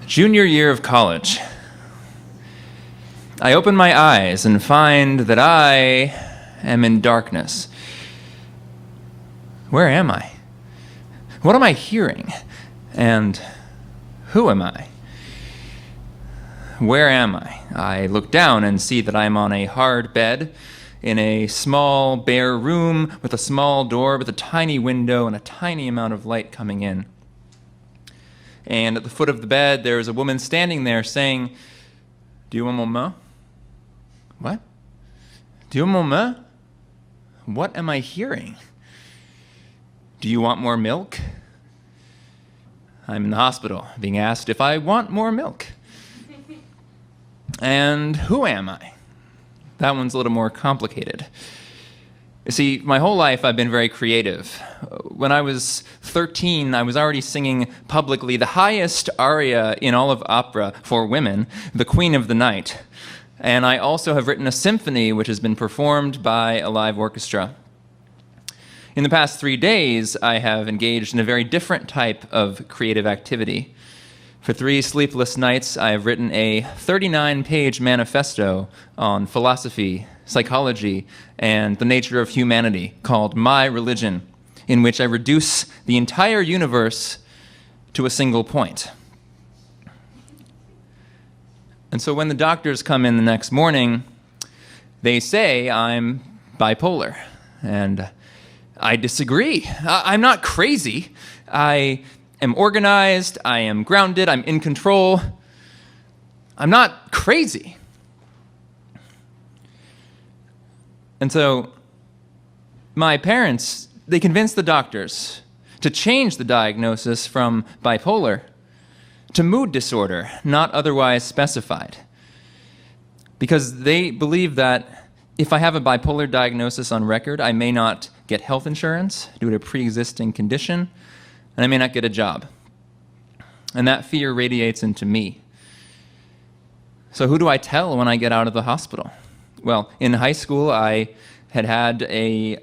Junior year of college. I open my eyes and find that I am in darkness. Where am I? What am I hearing? And who am I? Where am I? I look down and see that I'm on a hard bed in a small, bare room with a small door with a tiny window and a tiny amount of light coming in. And at the foot of the bed, there is a woman standing there saying, "Do you want mon main?" What? "Do you want mon main?" What am I hearing? "Do you want more milk?" I'm in the hospital, being asked if I want more milk. And who am I? That one's a little more complicated. You see, my whole life I've been very creative. When I was 13, I was already singing publicly the highest aria in all of opera for women, The Queen of the Night. And I also have written a symphony which has been performed by a live orchestra. In the past 3 days, I have engaged in a very different type of creative activity. For 3 sleepless nights, I have written a 39-page manifesto on philosophy, psychology, and the nature of humanity called My Religion, in which I reduce the entire universe to a single point. And so when the doctors come in the next morning, they say I'm bipolar, and I disagree. I'm not crazy. I am organized, I am grounded, I'm in control. I'm not crazy. And so my parents, they convinced the doctors to change the diagnosis from bipolar to mood disorder, not otherwise specified. Because they believe that if I have a bipolar diagnosis on record, I may not get health insurance due to a pre-existing condition, and I may not get a job. And that fear radiates into me. So who do I tell when I get out of the hospital? Well, in high school, I had a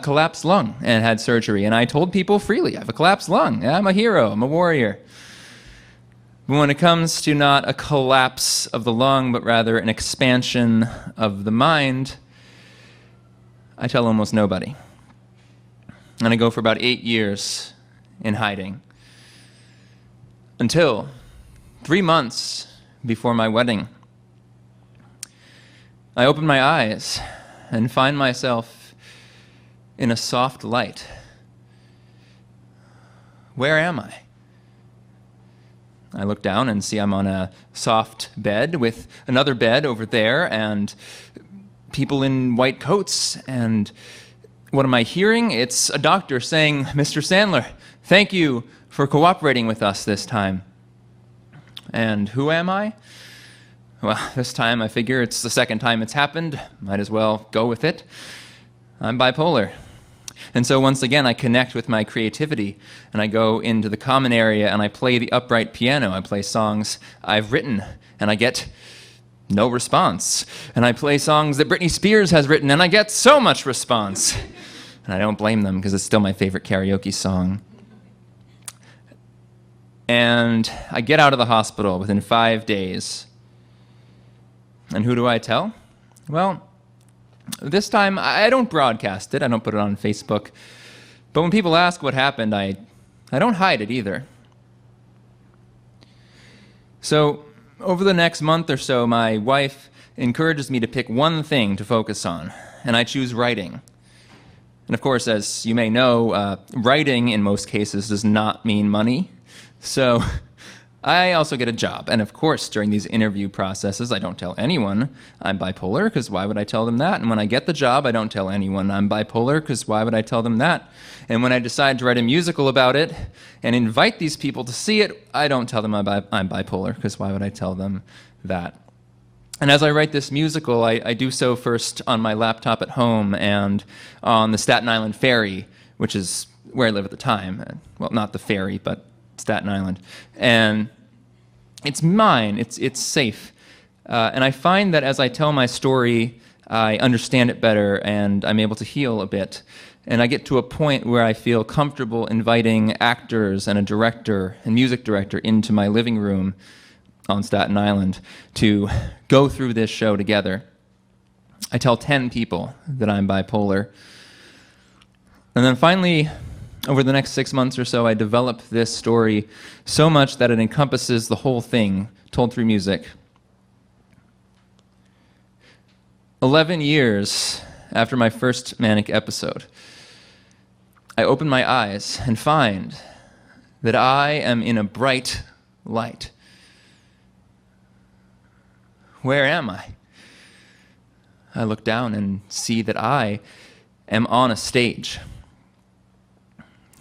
collapsed lung and had surgery, and I told people freely, I have a collapsed lung. I'm a hero. I'm a warrior. But when it comes to not a collapse of the lung, but rather an expansion of the mind, I tell almost nobody. And I go for about 8 years in hiding. Until 3 months before my wedding, I open my eyes and find myself in a soft light. Where am I? I look down and see I'm on a soft bed with another bed over there and people in white coats. And what am I hearing? It's a doctor saying, "Mr. Sandler, thank you for cooperating with us this time." And who am I? Well, this time I figure it's the second time it's happened. Might as well go with it. I'm bipolar. And so once again, I connect with my creativity, and I go into the common area, and I play the upright piano. I play songs I've written, and I get no response. And I play songs that Britney Spears has written, and I get so much response. And I don't blame them, because it's still my favorite karaoke song. And I get out of the hospital within 5 days. And who do I tell? Well, this time I don't broadcast it. I don't put it on Facebook. But when people ask what happened, I don't hide it either. So over the next month or so, my wife encourages me to pick one thing to focus on, and I choose writing. And of course, as you may know, writing in most cases does not mean money. So I also get a job. And of course, during these interview processes, I don't tell anyone I'm bipolar, because why would I tell them that? And when I get the job, I don't tell anyone I'm bipolar, because why would I tell them that? And when I decide to write a musical about it and invite these people to see it, I don't tell them I'm bipolar, because why would I tell them that? And as I write this musical, I do so first on my laptop at home and on the Staten Island ferry, which is where I live at the time. Well, not the ferry, but Staten Island. And it's mine. It's safe. And I find that as I tell my story, I understand it better and I'm able to heal a bit. And I get to a point where I feel comfortable inviting actors and a director and music director into my living room on Staten Island to go through this show together. I tell 10 people that I'm bipolar. And then finally, over the next 6 months or so, I develop this story so much that it encompasses the whole thing, told through music. 11 years after my first manic episode, I open my eyes and find that I am in a bright light. Where am I? I look down and see that I am on a stage.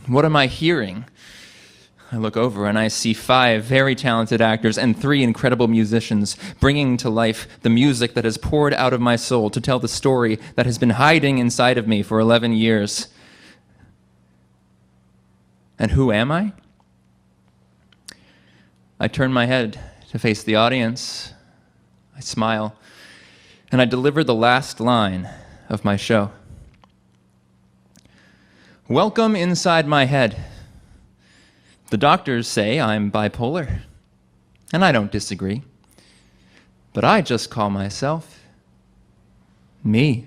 What am I hearing? I look over and I see 5 very talented actors and 3 incredible musicians bringing to life the music that has poured out of my soul to tell the story that has been hiding inside of me for 11 years. And who am I? I turn my head to face the audience. I smile, and I deliver the last line of my show. Welcome inside my head. The doctors say I'm bipolar, and I don't disagree. But I just call myself me.